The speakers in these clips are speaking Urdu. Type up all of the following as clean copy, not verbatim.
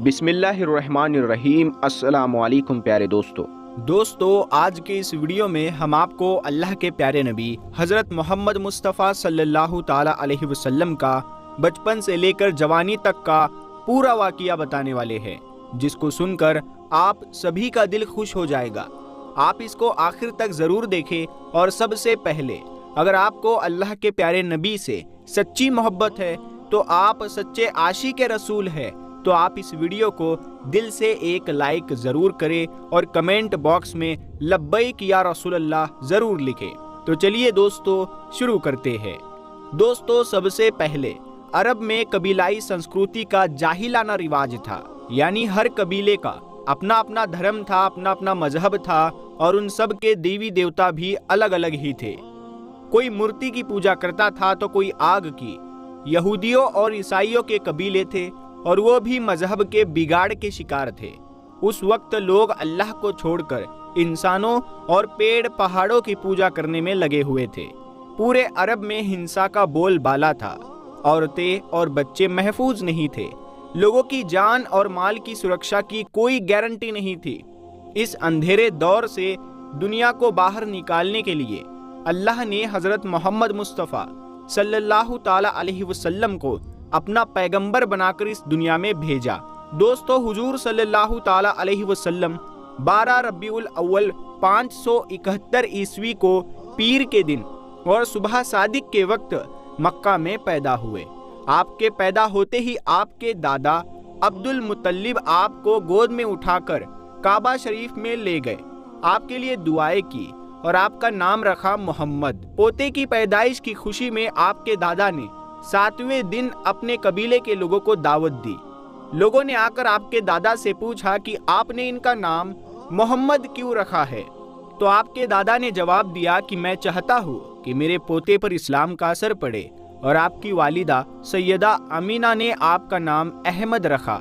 بسم اللہ الرحمن الرحیم۔ السلام علیکم پیارے دوستو، آج کے اس ویڈیو میں ہم آپ کو اللہ کے پیارے نبی حضرت محمد مصطفیٰ صلی اللہ تعالی علیہ وسلم کا بچپن سے لے کر جوانی تک کا پورا واقعہ بتانے والے ہیں، جس کو سن کر آپ سبھی کا دل خوش ہو جائے گا۔ آپ اس کو آخر تک ضرور دیکھیں، اور سب سے پہلے اگر آپ کو اللہ کے پیارے نبی سے سچی محبت ہے تو آپ سچے عاشق رسول ہے، تو آپ اس ویڈیو کو دل سے ایک لائک ضرور کریں اور کمنٹ باکس میں لبیک یا رسول اللہ ضرور لکھیں۔ تو چلیے دوستو شروع کرتے ہیں۔ دوستو، سب سے پہلے عرب میں قبیلائی سنسکرتی کا جاہلانہ رواج تھا، یعنی ہر قبیلے کا اپنا اپنا دھرم تھا، اپنا اپنا مذہب تھا، اور ان سب کے دیوی دیوتا بھی الگ الگ ہی تھے۔ کوئی مورتی کی پوجا کرتا تھا تو کوئی آگ کی۔ یہودیوں اور عیسائیوں کے قبیلے تھے، اور وہ بھی مذہب کے بگاڑ کے شکار تھے۔ اس وقت لوگ اللہ کو چھوڑ کر انسانوں اور پیڑ پہاڑوں کی پوجا کرنے میں لگے ہوئے تھے۔ پورے عرب میں ہنسا کا بول بالا تھا، عورتیں اور بچے محفوظ نہیں تھے، لوگوں کی جان اور مال کی سرکشا کی کوئی گارنٹی نہیں تھی۔ اس اندھیرے دور سے دنیا کو باہر نکالنے کے لیے اللہ نے حضرت محمد مصطفیٰ صلی اللہ تعالی علیہ وسلم کو اپنا پیغمبر بنا کر اس دنیا میں بھیجا۔ دوستو، حضور صلی اللہ تعالی علیہ وسلم 12 ربیع الاول 571 عیسوی کو پیر کے دن اور صبح صادق کے وقت مکہ میں پیدا ہوئے۔ آپ کے پیدا ہوتے ہی آپ کے دادا عبد المطلب آپ کو گود میں اٹھا کر کعبہ شریف میں لے گئے، آپ کے لیے دعائیں کی اور آپ کا نام رکھا محمد۔ پوتے کی پیدائش کی خوشی میں آپ کے دادا نے 7ویں دن اپنے قبیلے کے لوگوں کو دعوت دی۔ لوگوں نے آ کر آپ کے دادا سے پوچھا کہ آپ نے ان کا نام محمد کیوں رکھا ہے؟ تو آپ کے دادا نے جواب دیا کہ میں چاہتا ہوں کہ میرے پوتے پر اسلام کا اثر پڑے، اور آپ کی والدہ سیدہ امینہ نے آپ کا نام احمد رکھا۔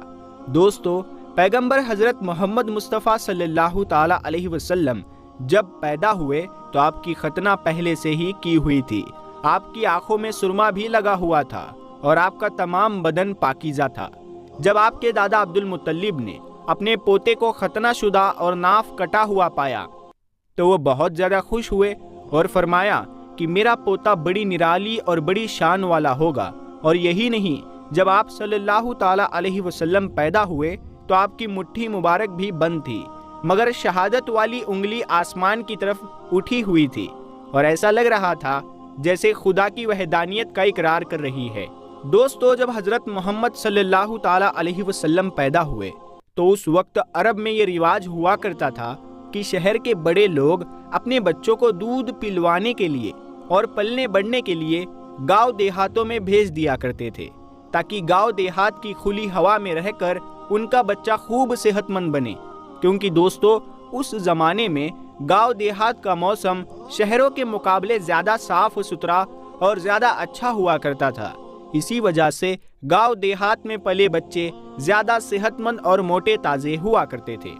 دوستو، پیغمبر حضرت محمد مصطفیٰ صلی اللہ تعالی علیہ وسلم جب پیدا ہوئے تو آپ کی ختنہ پہلے سے ہی کی ہوئی تھی۔ آپ کی آنکھوں میں سرما بھی لگا ہوا تھا، اور آپ کا تمام بدن پاکیزہ تھا۔ جب آپ کے دادا عبد المطلب نے اپنے پوتے کو ختنہ شدہ اور ناف کٹا ہوا پایا تو وہ بہت زیادہ خوش ہوئے اور فرمایا کہ میرا پوتا بڑی نرالی اور بڑی شان والا ہوگا۔ اور یہی نہیں، جب آپ صلی اللہ تعالی علیہ وسلم پیدا ہوئے تو آپ کی مٹھی مبارک بھی بند تھی، مگر شہادت والی انگلی آسمان کی طرف اٹھی ہوئی تھی، اور ایسا لگ رہا تھا جیسے خدا کی وحدانیت کا اقرار کر رہی ہے۔ دوستو، جب حضرت محمد صلی اللہ تعالی علیہ وسلم پیدا ہوئے تو اس وقت عرب میں یہ رواج ہوا کرتا تھا کہ شہر کے بڑے لوگ اپنے بچوں کو دودھ پلوانے کے لیے اور پلنے بڑھنے کے لیے گاؤں دیہاتوں میں بھیج دیا کرتے تھے، تاکہ گاؤں دیہات کی کھلی ہوا میں رہ کر ان کا بچہ خوب صحت مند بنے۔ کیونکہ دوستو، اس زمانے میں گاؤں دیہات کا موسم شہروں کے مقابلے زیادہ صاف ستھرا اور زیادہ اچھا ہوا کرتا تھا۔ اسی وجہ سے گاؤں دیہات میں پلے بچے زیادہ صحت مند اور موٹے تازے ہوا کرتے تھے۔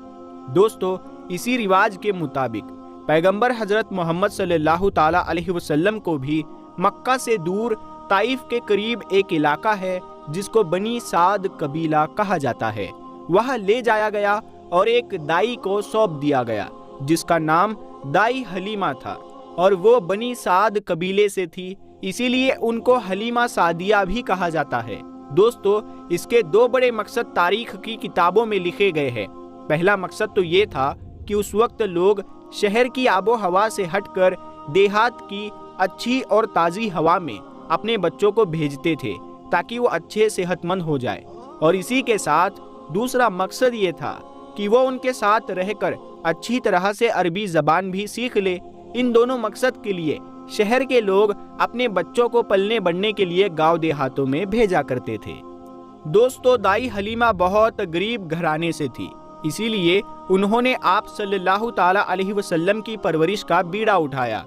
دوستو، اسی رواج کے مطابق پیغمبر حضرت محمد صلی اللہ تعالی علیہ وسلم کو بھی مکہ سے دور طائف کے قریب ایک علاقہ ہے جس کو بنی سعد قبیلہ کہا جاتا ہے، وہاں لے جایا گیا اور ایک دائی کو سونپ دیا گیا جس کا نام دائی حلیمہ تھا، اور وہ بنی سعد قبیلے سے تھی، اسی لیے ان کو حلیمہ سعدیہ بھی کہا جاتا ہے۔ دوستو، اس کے 2 بڑے مقصد تاریخ کی کتابوں میں لکھے گئے ہیں۔ پہلا مقصد تو یہ تھا کہ اس وقت لوگ شہر کی آب و ہوا سے ہٹ کر دیہات کی اچھی اور تازی ہوا میں اپنے بچوں کو بھیجتے تھے تاکہ وہ اچھے صحت مند ہو جائے، اور اسی کے ساتھ دوسرا مقصد یہ تھا کہ وہ ان کے ساتھ رہ کر اچھی طرح سے عربی زبان بھی سیکھ لے۔ ان دونوں مقصد کے لیے شہر کے لوگ اپنے بچوں کو پلنے بڑھنے کے لیے گاؤں دیہاتوں میں بھیجا کرتے تھے۔ دوستو، دائی حلیمہ بہت غریب گھرانے سے تھی، اسی لیے انہوں نے آپ صلی اللہ تعالی علیہ وسلم کی پرورش کا بیڑا اٹھایا،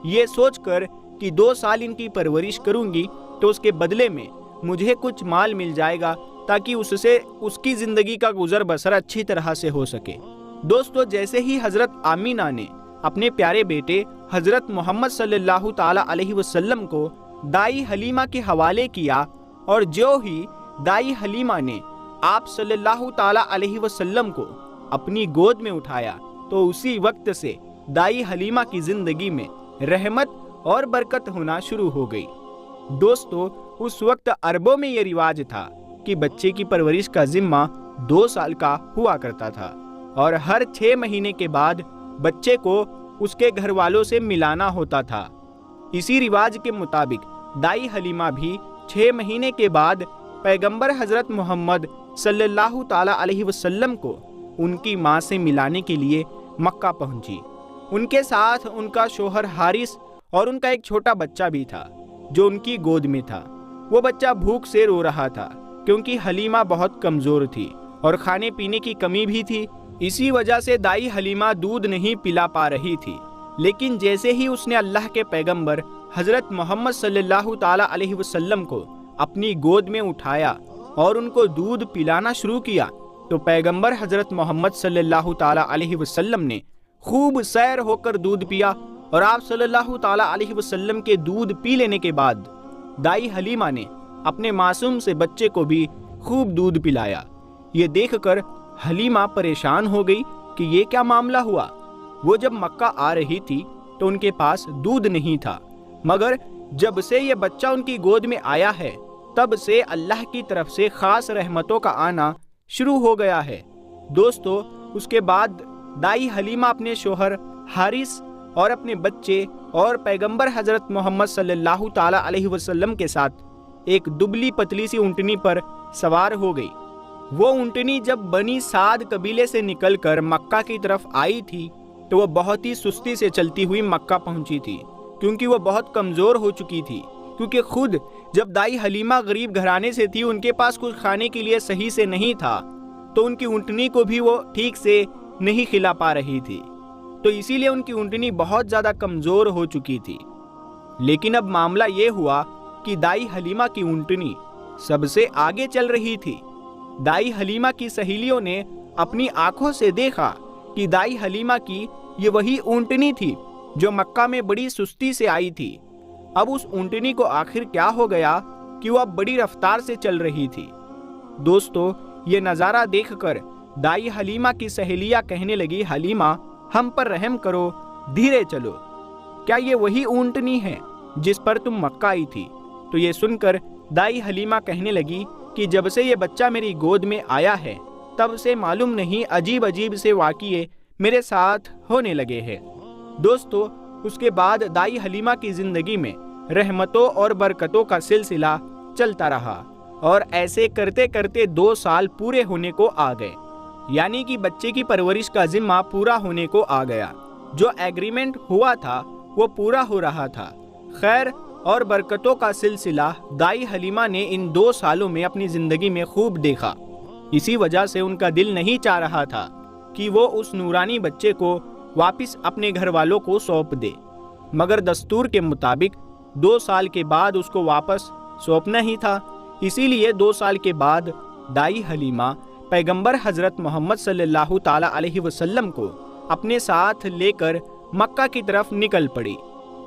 یہ سوچ کر کہ 2 سال ان کی پرورش کروں گی تو اس کے بدلے میں مجھے کچھ مال مل جائے گا تاکہ اس سے اس کی زندگی کا گزر بسر اچھی طرح سے ہو سکے۔ دوستو، جیسے ہی حضرت آمینہ نے اپنے پیارے بیٹے حضرت محمد صلی اللہ تعالی علیہ وسلم کو دائی حلیمہ کے حوالے کیا، اور جو ہی دائی حلیمہ نے آپ صلی اللہ تعالی علیہ وسلم کو اپنی گود میں اٹھایا تو اسی وقت سے دائی حلیمہ کی زندگی میں رحمت اور برکت ہونا شروع ہو گئی۔ دوستو، اس وقت عربوں میں یہ رواج تھا کہ بچے کی پرورش کا ذمہ 2 سال کا ہوا کرتا تھا اور ہر 6 مہینے کے بعد بچے کو اس کے گھر والوں سے ملانا ہوتا تھا۔ اسی رواج کے مطابق دائی حلیمہ بھی 6 مہینے کے بعد پیغمبر حضرت محمد صلی اللہ تعالی علیہ وسلم کو ان کی ماں سے ملانے کے لیے مکہ پہنچی۔ ان کے ساتھ ان کا شوہر حارث اور ان کا ایک چھوٹا بچہ بھی تھا جو ان کی گود میں تھا۔ وہ بچہ بھوک سے رو رہا تھا کیونکہ حلیمہ بہت کمزور تھی اور کھانے پینے کی کمی بھی تھی۔ اسی وجہ سے دائی حلیمہ دودھ نہیں پلا پا رہی تھی، لیکن جیسے ہی اس نے اللہ کے پیغمبر حضرت محمد صلی اللہ تعالی علیہ وسلم کو اپنی گود میں اٹھایا اور ان کو دودھ پلانا شروع کیا تو پیغمبر حضرت محمد صلی اللہ تعالی علیہ وسلم نے خوب سیر ہو کر دودھ پیا، اور آپ صلی اللہ تعالی علیہ وسلم کے دودھ پی لینے کے بعد دائی حلیمہ نے اپنے معصوم سے بچے کو بھی خوب دودھ پلایا۔ یہ دیکھ کر حلیمہ پریشان ہو گئی کہ یہ کیا معاملہ ہوا۔ وہ جب مکہ آ رہی تھی تو ان کے پاس دودھ نہیں تھا، مگر جب سے یہ بچہ ان کی گود میں آیا ہے تب سے اللہ کی طرف سے خاص رحمتوں کا آنا شروع ہو گیا ہے۔ دوستو، اس کے بعد دائی حلیمہ اپنے شوہر حارث اور اپنے بچے اور پیغمبر حضرت محمد صلی اللہ تعالی علیہ وسلم کے ساتھ ایک دبلی پتلی سی اونٹنی پر سوار ہو گئی۔ وہ اونٹنی جب بنی سعد قبیلے سے نکل کر مکہ کی طرف آئی تھی تو وہ بہت ہی سستی سے چلتی ہوئی مکہ پہنچی تھی، کیونکہ وہ بہت کمزور ہو چکی تھی، کیونکہ خود جب دائی حلیمہ غریب گھرانے سے تھی، ان کے پاس کچھ کھانے کے لیے صحیح سے نہیں تھا، تو ان کی اونٹنی کو بھی وہ ٹھیک سے نہیں کھلا پا رہی تھی، تو اسی لیے ان کی اونٹنی بہت زیادہ کمزور ہو چکی تھی۔ لیکن اب معاملہ یہ ہوا کہ دائی حلیمہ کی اونٹنی سب سے آگے چل رہی تھی۔ دائی حلیمہ کی سہیلیوں نے اپنی آنکھوں سے دیکھا کہ دائی حلیمہ کی یہ وہی اونٹنی تھی جو مکہ میں بڑی سستی سے آئی تھی۔ اب اس اونٹنی کو آخر کیا ہو گیا کہ وہ اب بڑی رفتار سے چل رہی تھی۔ دوستو، یہ نظارہ دیکھ کر دائی حلیمہ کی سہیلیاں کہنے لگی، حلیمہ ہم پر رحم کرو، دھیرے چلو، کیا یہ وہی اونٹنی ہے جس پر تم مکہ آئی تھی؟ تو یہ سن کر دائی حلیمہ کہنے لگی کہ جب سے یہ بچہ میری گود میں آیا ہے تب سے معلوم نہیں عجیب عجیب سے واقعے میرے ساتھ ہونے لگے ہیں۔ دوستو، اس کے بعد دائی حلیمہ کی زندگی میں رحمتوں اور برکتوں کا سلسلہ چلتا رہا، اور ایسے کرتے کرتے 2 سال پورے ہونے کو آ گئے، یعنی کہ بچے کی پرورش کا ذمہ پورا ہونے کو آ گیا۔ جو ایگریمنٹ ہوا تھا وہ پورا ہو رہا تھا۔ خیر اور برکتوں کا سلسلہ دائی حلیمہ نے ان 2 سالوں میں اپنی زندگی میں خوب دیکھا۔ اسی وجہ سے ان کا دل نہیں چاہ رہا تھا کہ وہ اس نورانی بچے کو واپس اپنے گھر والوں کو سونپ دے، مگر دستور کے مطابق 2 سال کے بعد اس کو واپس سونپنا ہی تھا۔ اسی لیے 2 سال کے بعد دائی حلیمہ پیغمبر حضرت محمد صلی اللہ تعالی علیہ وسلم کو اپنے ساتھ لے کر مکہ کی طرف نکل پڑی۔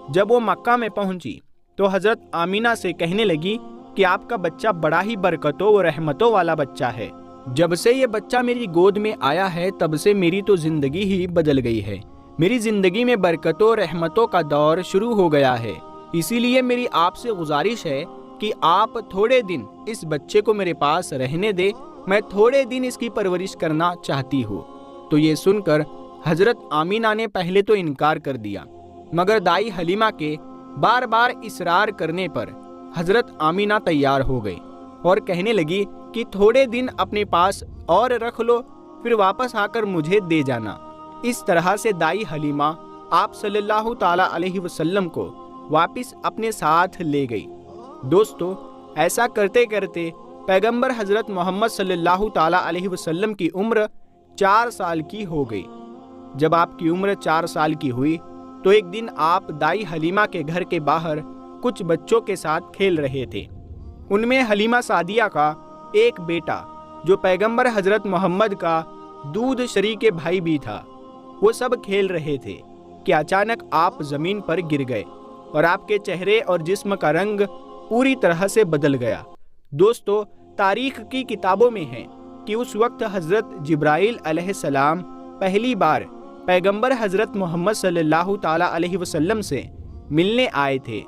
جب وہ مکہ میں پہنچی تو حضرت آمینہ سے کہنے لگی کہ آپ کا بچہ بڑا ہی برکتوں و رحمتوں والا بچہ ہے۔ جب سے یہ بچہ میری گود میں آیا ہے تب سے میری تو زندگی ہی بدل گئی ہے، میری زندگی میں برکتوں و رحمتوں کا دور شروع ہو گیا ہے۔ اسی لیے میری آپ سے گزارش ہے کہ آپ تھوڑے دن اس بچے کو میرے پاس رہنے دے، میں تھوڑے دن اس کی پرورش کرنا چاہتی ہوں۔ تو یہ سن کر حضرت آمینہ نے پہلے تو انکار کر دیا، مگر دائی حلیمہ کے بار بار اصرار کرنے پر حضرت آمینہ تیار ہو گئی اور کہنے لگی کہ تھوڑے دن اپنے پاس اور رکھ لو، پھر واپس آ کر مجھے دے جانا۔ اس طرح سے دائی حلیمہ آپ صلی اللہ تعالی علیہ وسلم کو واپس اپنے ساتھ لے گئی۔ دوستو، ایسا کرتے کرتے پیغمبر حضرت محمد صلی اللہ تعالی علیہ وسلم کی عمر 4 سال کی ہو گئی۔ جب آپ کی عمر 4 سال کی ہوئی تو ایک دن آپ دائی حلیمہ کے گھر کے باہر کچھ بچوں کے ساتھ کھیل رہے تھے۔ ان میں حلیمہ سعدیہ کا ایک بیٹا جو پیغمبر حضرت محمد کا دودھ شریک بھائی بھی تھا، وہ سب کھیل رہے تھے کہ اچانک آپ زمین پر گر گئے اور آپ کے چہرے اور جسم کا رنگ پوری طرح سے بدل گیا۔ دوستو، تاریخ کی کتابوں میں ہے کہ اس وقت حضرت جبرائیل علیہ السلام پہلی بار پیغمبر حضرت محمد صلی اللہ تعالیٰ علیہ وسلم سے ملنے آئے تھے۔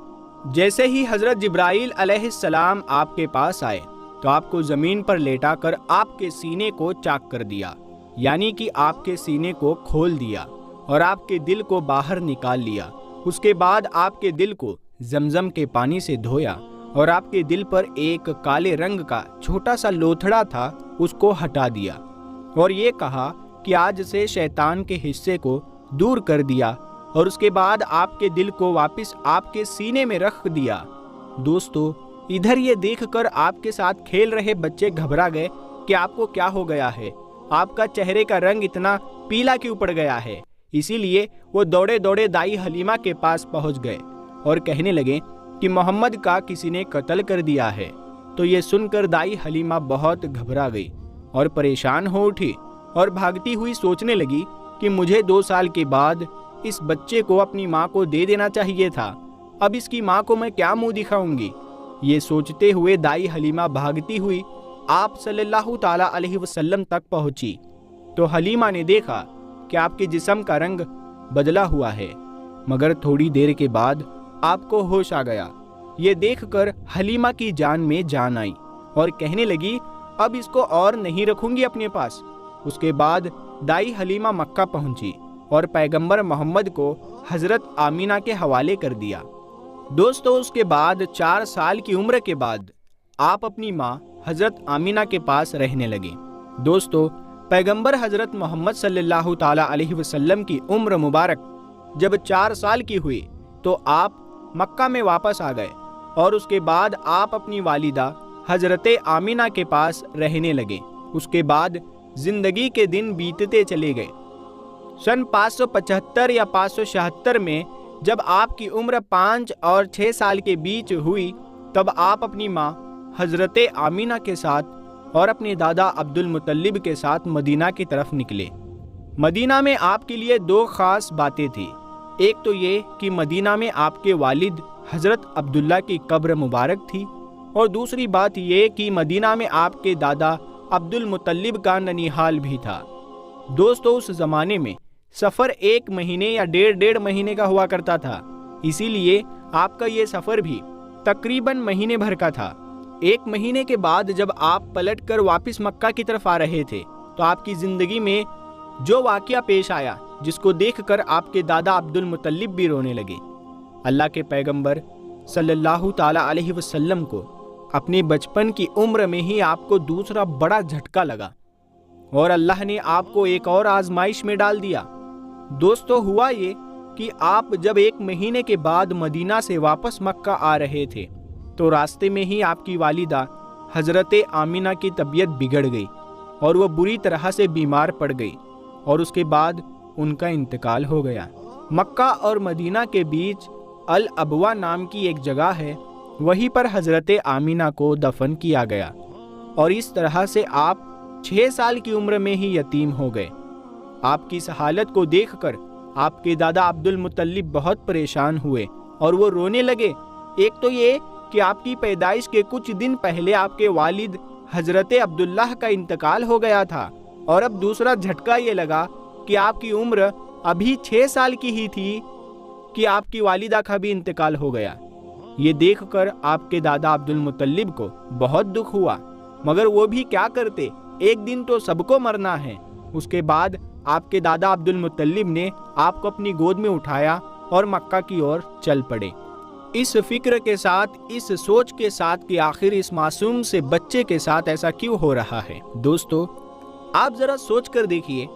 جیسے ہی حضرت جبرائیل علیہ السلام آپ کے پاس آئے تو آپ کو زمین پر لیٹا کر آپ کے سینے کو چاک کر دیا، یعنی کہ آپ کے سینے کو کھول دیا اور آپ کے دل کو باہر نکال لیا۔ اس کے بعد آپ کے دل کو زمزم کے پانی سے دھویا اور آپ کے دل پر ایک کالے رنگ کا چھوٹا سا لوتھڑا تھا، اس کو ہٹا دیا اور یہ کہا کہ آج سے شیطان کے حصے کو دور کر دیا، اور اس کے بعد آپ کے دل کو واپس آپ کے سینے میں رکھ دیا۔ دوستو، ادھر یہ دیکھ کر آپ کے ساتھ کھیل رہے بچے گھبرا گئے کہ آپ کو کیا ہو گیا ہے، آپ کا چہرے کا رنگ اتنا پیلا کیوں پڑ گیا ہے۔ اسی لیے وہ دوڑے دوڑے دائی حلیمہ کے پاس پہنچ گئے اور کہنے لگے کہ محمد کا کسی نے قتل کر دیا ہے۔ تو یہ سن کر دائی حلیمہ بہت گھبرا گئی اور پریشان ہو اٹھی اور بھاگتی ہوئی سوچنے لگی کہ مجھے 2 سال کے بعد اس بچے کو اپنی ماں کو دے دینا چاہیے تھا، اب اس کی ماں کو میں کیا منہ دکھاؤں گی۔ یہ سوچتے ہوئے دائی حلیمہ بھاگتی ہوئی آپ صلی اللہ تعالیٰ علیہ وسلم تک پہنچی تو حلیمہ نے دیکھا کہ آپ کے جسم کا رنگ بدلا ہوا ہے، مگر تھوڑی دیر کے بعد آپ کو ہوش آ گیا۔ یہ دیکھ کر حلیمہ کی جان میں جان آئی اور کہنے لگی اب اس کو اور نہیں رکھوں گی اپنے پاس۔ اس کے بعد دائی حلیمہ مکہ پہنچی اور پیغمبر محمد کو حضرت آمینہ کے حوالے کر دیا۔ دوستو، اس کے بعد 4 سال کی عمر کے بعد آپ اپنی ماں حضرت آمینہ کے پاس رہنے لگے۔ دوستو، پیغمبر حضرت محمد صلی اللہ تعالیٰ علیہ وسلم کی عمر مبارک جب 4 سال کی ہوئی تو آپ مکہ میں واپس آ گئے اور اس کے بعد آپ اپنی والدہ حضرت آمینہ کے پاس رہنے لگے۔ اس کے بعد زندگی کے دن بیتتے چلے گئے۔ سن 575 یا 576 میں جب آپ کی عمر 5 اور 6 سال کے بیچ ہوئی تب آپ اپنی ماں حضرت آمینہ کے ساتھ اور اپنے دادا عبد المطلب کے ساتھ مدینہ کی طرف نکلے۔ مدینہ میں آپ کے لیے 2 خاص باتیں تھیں۔ ایک تو یہ کہ مدینہ میں آپ کے والد حضرت عبداللہ کی قبر مبارک تھی، اور دوسری بات یہ کہ مدینہ میں آپ کے دادا عبد المطلب کا ننیحال بھی تھا۔ دوستو، اس زمانے میں سفر 1 مہینے یا 1.5 مہینے کا ہوا کرتا تھا، اسی لیے آپ کا یہ سفر بھی تقریباً مہینے بھر کا تھا۔ 1 مہینے کے بعد جب آپ پلٹ کر واپس مکہ کی طرف آ رہے تھے تو آپ کی زندگی میں جو واقعہ پیش آیا جس کو دیکھ کر آپ کے دادا عبد المطلب بھی رونے لگے۔ اللہ کے پیغمبر صلی اللہ تعالیٰ علیہ وسلم کو اپنے بچپن کی عمر میں ہی آپ کو دوسرا بڑا جھٹکا لگا اور اللہ نے آپ کو ایک اور آزمائش میں ڈال دیا۔ دوستو، ہوا یہ کہ آپ جب 1 مہینے کے بعد مدینہ سے واپس مکہ آ رہے تھے تو راستے میں ہی آپ کی والدہ حضرت آمینہ کی طبیعت بگڑ گئی اور وہ بری طرح سے بیمار پڑ گئی اور اس کے بعد ان کا انتقال ہو گیا۔ مکہ اور مدینہ کے بیچ الابوا نام کی ایک جگہ ہے، وہیں پر حضرت آمینہ کو دفن کیا گیا اور اس طرح سے آپ 6 سال کی عمر میں ہی یتیم ہو گئے۔ آپ کی اس حالت کو دیکھ کر آپ کے دادا عبد المطلب بہت پریشان ہوئے اور وہ رونے لگے۔ ایک تو یہ کہ آپ کی پیدائش کے کچھ دن پہلے آپ کے والد حضرت عبداللہ کا انتقال ہو گیا تھا، اور اب دوسرا جھٹکا یہ لگا کہ آپ کی عمر ابھی 6 سال کی ہی تھی کہ آپ کی والدہ کا بھی انتقال ہو گیا۔ یہ دیکھ کر آپ کے دادا عبد المطلب کو بہت دکھ ہوا، مگر وہ بھی کیا کرتے، ایک دن تو سب کو مرنا ہے۔ اس کے بعد آپ کے دادا عبد المطلب نے آپ کو اپنی گود میں اٹھایا اور مکہ کی اور چل پڑے، اس فکر کے ساتھ، اس سوچ کے ساتھ کہ آخر اس معصوم سے بچے کے ساتھ ایسا کیوں ہو رہا ہے۔ دوستو، آپ ذرا سوچ کر دیکھیے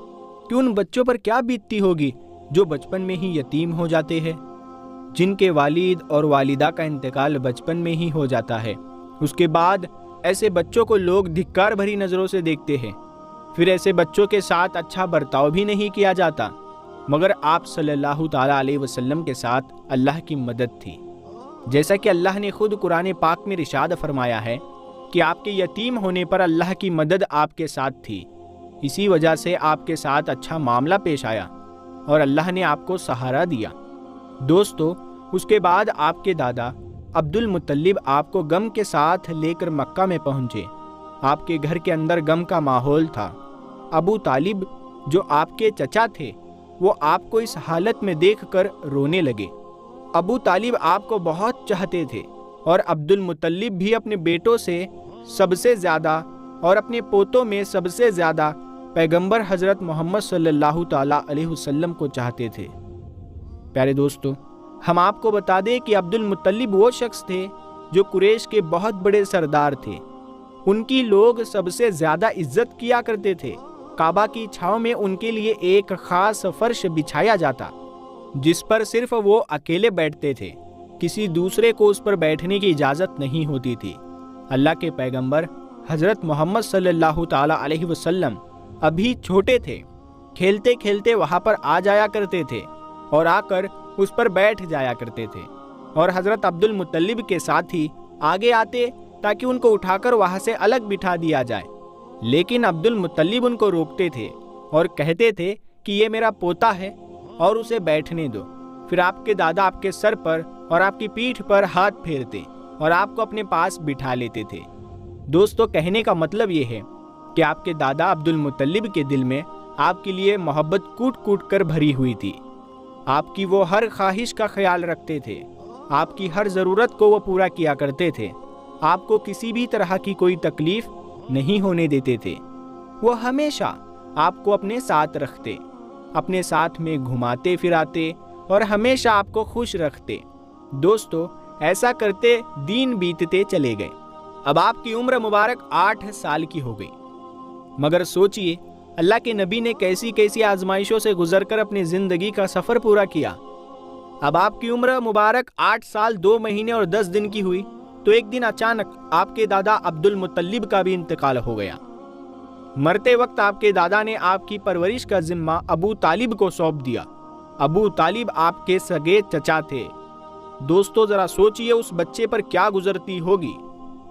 کہ ان بچوں پر کیا بیتتی ہوگی جو بچپن میں ہی یتیم ہو جاتے ہیں، جن کے والد اور والدہ کا انتقال بچپن میں ہی ہو جاتا ہے۔ اس کے بعد ایسے بچوں کو لوگ دھکار بھری نظروں سے دیکھتے ہیں، پھر ایسے بچوں کے ساتھ اچھا برتاؤ بھی نہیں کیا جاتا، مگر آپ صلی اللہ تعالیٰ علیہ وسلم کے ساتھ اللہ کی مدد تھی۔ جیسا کہ اللہ نے خود قرآن پاک میں ارشاد فرمایا ہے کہ آپ کے یتیم ہونے پر اللہ کی مدد آپ کے ساتھ تھی، اسی وجہ سے آپ کے ساتھ اچھا معاملہ پیش آیا اور اللہ نے آپ کو سہارا دیا۔ دوستو، اس کے بعد آپ کے دادا عبد المطلب آپ کو غم کے ساتھ لے کر مکہ میں پہنچے آپ کے گھر کے اندر غم کا ماحول تھا۔ ابو طالب جو آپ کے چچا تھے وہ آپ کو اس حالت میں دیکھ کر رونے لگے۔ ابو طالب آپ کو بہت چاہتے تھے اور عبد المطلب بھی اپنے بیٹوں سے سب سے زیادہ اور اپنے پوتوں میں سب سے زیادہ پیغمبر حضرت محمد صلی اللہ تعالیٰ علیہ وسلم کو چاہتے تھے۔ پیارے دوستو، ہم آپ کو بتا دیں کہ عبد المطلب وہ شخص تھے جو قریش کے بہت بڑے سردار تھے۔ ان کی لوگ سب سے زیادہ عزت کیا کرتے تھے۔ کعبہ کی چھاؤں میں ان کے لیے ایک خاص فرش بچھایا جاتا جس پر صرف وہ اکیلے بیٹھتے تھے، کسی دوسرے کو اس پر بیٹھنے کی اجازت نہیں ہوتی تھی۔ اللہ کے پیغمبر حضرت محمد صلی اللہ تعالیٰ علیہ وسلم ابھی چھوٹے تھے، کھیلتے کھیلتے وہاں پر آ جایا کرتے تھے اور آ کر اس پر بیٹھ جایا کرتے تھے، اور حضرت عبد المطلب کے ساتھ ہی آگے آتے تاکہ ان کو اٹھا کر وہاں سے الگ بٹھا دیا جائے، لیکن عبد المطلب ان کو روکتے تھے اور کہتے تھے کہ یہ میرا پوتا ہے اور اسے بیٹھنے دو۔ پھر آپ کے دادا آپ کے سر پر اور آپ کی پیٹھ پر ہاتھ پھیرتے اور آپ کو اپنے پاس بٹھا لیتے تھے۔ دوستو، کہنے کا مطلب یہ ہے کہ آپ کے دادا عبد المطلب کے دل میں آپ کے لیے محبت کوٹ کوٹ کر بھری ہوئی تھی۔ آپ کی وہ ہر خواہش کا خیال رکھتے تھے، آپ کی ہر ضرورت کو وہ پورا کیا کرتے تھے، آپ کو کسی بھی طرح کی کوئی تکلیف نہیں ہونے دیتے تھے۔ وہ ہمیشہ آپ کو اپنے ساتھ رکھتے، اپنے ساتھ میں گھماتے پھراتے اور ہمیشہ آپ کو خوش رکھتے۔ دوستو، ایسا کرتے دن بیتتے چلے گئے۔ اب آپ کی عمر مبارک 8 سال کی ہو گئی، مگر سوچئے اللہ کے نبی نے کیسی کیسی آزمائشوں سے گزر کر اپنی زندگی کا سفر پورا کیا۔ اب آپ کی عمر مبارک 8 سال 2 مہینے اور 10 دن کی ہوئی تو ایک دن اچانک آپ کے دادا عبد المطلب کا بھی انتقال ہو گیا۔ مرتے وقت آپ کے دادا نے آپ کی پرورش کا ذمہ ابو طالب کو سونپ دیا۔ ابو طالب آپ کے سگے چچا تھے۔ دوستو، ذرا سوچئے اس بچے پر کیا گزرتی ہوگی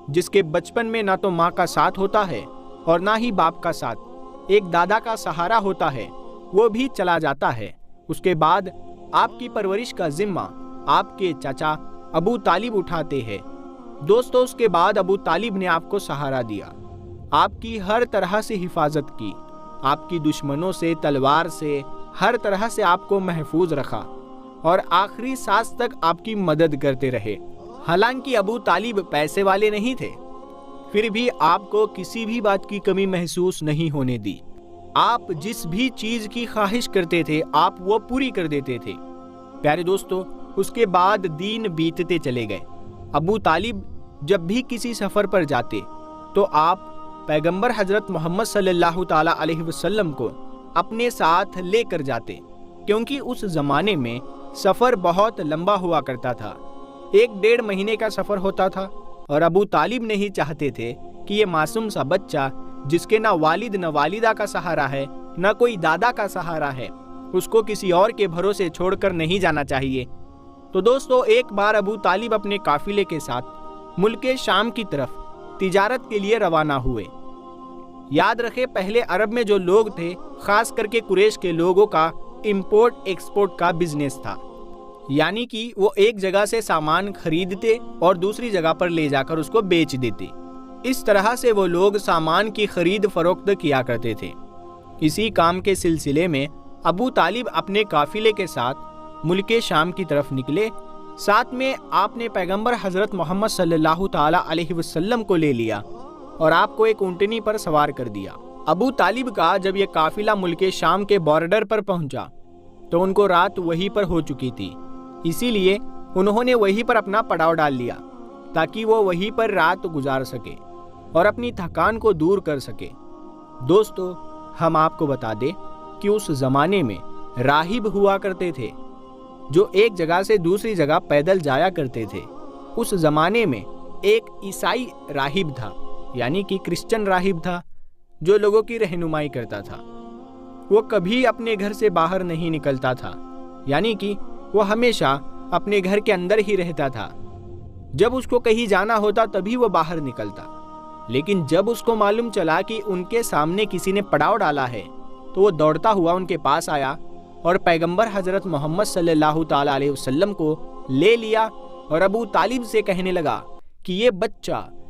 جس کے بچپن میں نہ تو ماں کا ساتھ ہوتا ہے اور نہ ہی باپ کا ساتھ، ایک دادا کا سہارا ہوتا ہے، وہ بھی چلا جاتا ہے۔ اس کے بعد آپ کی پرورش کا ذمہ آپ کے چچا ابو طالب اٹھاتے ہیں۔ دوستو، اس کے بعد ابو طالب نے آپ کو سہارا دیا، آپ کی ہر طرح سے حفاظت کی، آپ کی دشمنوں سے، تلوار سے، ہر طرح سے آپ کو محفوظ رکھا اور آخری سانس تک آپ کی مدد کرتے رہے۔ حالانکہ ابو طالب پیسے والے نہیں تھے، پھر بھی آپ کو کسی بھی بات کی کمی محسوس نہیں ہونے دی۔ آپ جس بھی چیز کی خواہش کرتے تھے آپ وہ پوری کر دیتے تھے۔ پیارے دوستو، اس کے بعد دن بیتتے چلے گئے۔ ابو طالب جب بھی کسی سفر پر جاتے تو آپ پیغمبر حضرت محمد صلی اللہ تعالیٰ علیہ وسلم کو اپنے ساتھ لے کر جاتے، کیونکہ اس زمانے میں سفر بہت لمبا ہوا کرتا تھا، 1-1.5 مہینے کا سفر ہوتا تھا، اور ابو طالب نہیں چاہتے تھے کہ یہ معصوم سا بچہ جس کے نہ والد نہ والدہ کا سہارا ہے، نہ کوئی دادا کا سہارا ہے، اس کو کسی اور کے بھروسے چھوڑ کر نہیں جانا چاہیے۔ تو دوستو، ایک بار ابو طالب اپنے قافلے کے ساتھ ملک شام کی طرف تجارت کے لیے روانہ ہوئے۔ یاد رکھے، پہلے عرب میں جو لوگ تھے، خاص کر کے قریش کے لوگوں کا امپورٹ ایکسپورٹ کا بزنس تھا، یعنی کہ وہ ایک جگہ سے سامان خریدتے اور دوسری جگہ پر لے جا کر اس کو بیچ دیتے۔ اس طرح سے وہ لوگ سامان کی خرید فروخت کیا کرتے تھے۔ اسی کام کے سلسلے میں ابو طالب اپنے قافلے کے ساتھ ملک شام کی طرف نکلے۔ ساتھ میں آپ نے پیغمبر حضرت محمد صلی اللہ تعالیٰ علیہ وسلم کو لے لیا اور آپ کو ایک اونٹنی پر سوار کر دیا۔ ابو طالب کا جب یہ قافلہ ملک شام کے بارڈر پر پہنچا تو ان کو رات وہیں پر ہو چکی تھی، اسی لیے انہوں نے وہیں پر اپنا پڑاؤ ڈال لیا تاکہ وہ وہیں پر رات گزار سکے اور اپنی تھکان کو دور کر سکے۔ دوستو، ہم آپ کو بتا دیں کہ اس زمانے میں راہب ہوا کرتے تھے جو ایک جگہ سے دوسری جگہ پیدل جایا کرتے تھے۔ اس زمانے میں ایک عیسائی راہب تھا، یعنی کہ کرسچن راہب تھا، جو لوگوں کی رہنمائی کرتا تھا۔ وہ کبھی اپنے گھر سے باہر نہیں نکلتا تھا، یعنی کہ وہ ہمیشہ اپنے گھر کے اندر ہی رہتا تھا۔ جب اس کو کہیں جانا ہوتا تبھی وہ باہر نکلتا، لیکن جب اس کو معلوم چلا کہ ان کے سامنے کسی نے پڑاؤ ڈالا ہے تو وہ دوڑتا ہوا ان کے پاس آیا اور پیغمبر حضرت محمد صلی اللہ تعالیٰ علیہ وسلم کو لے لیا اور ابو طالب سے کہنے لگا کہ یہ بچہ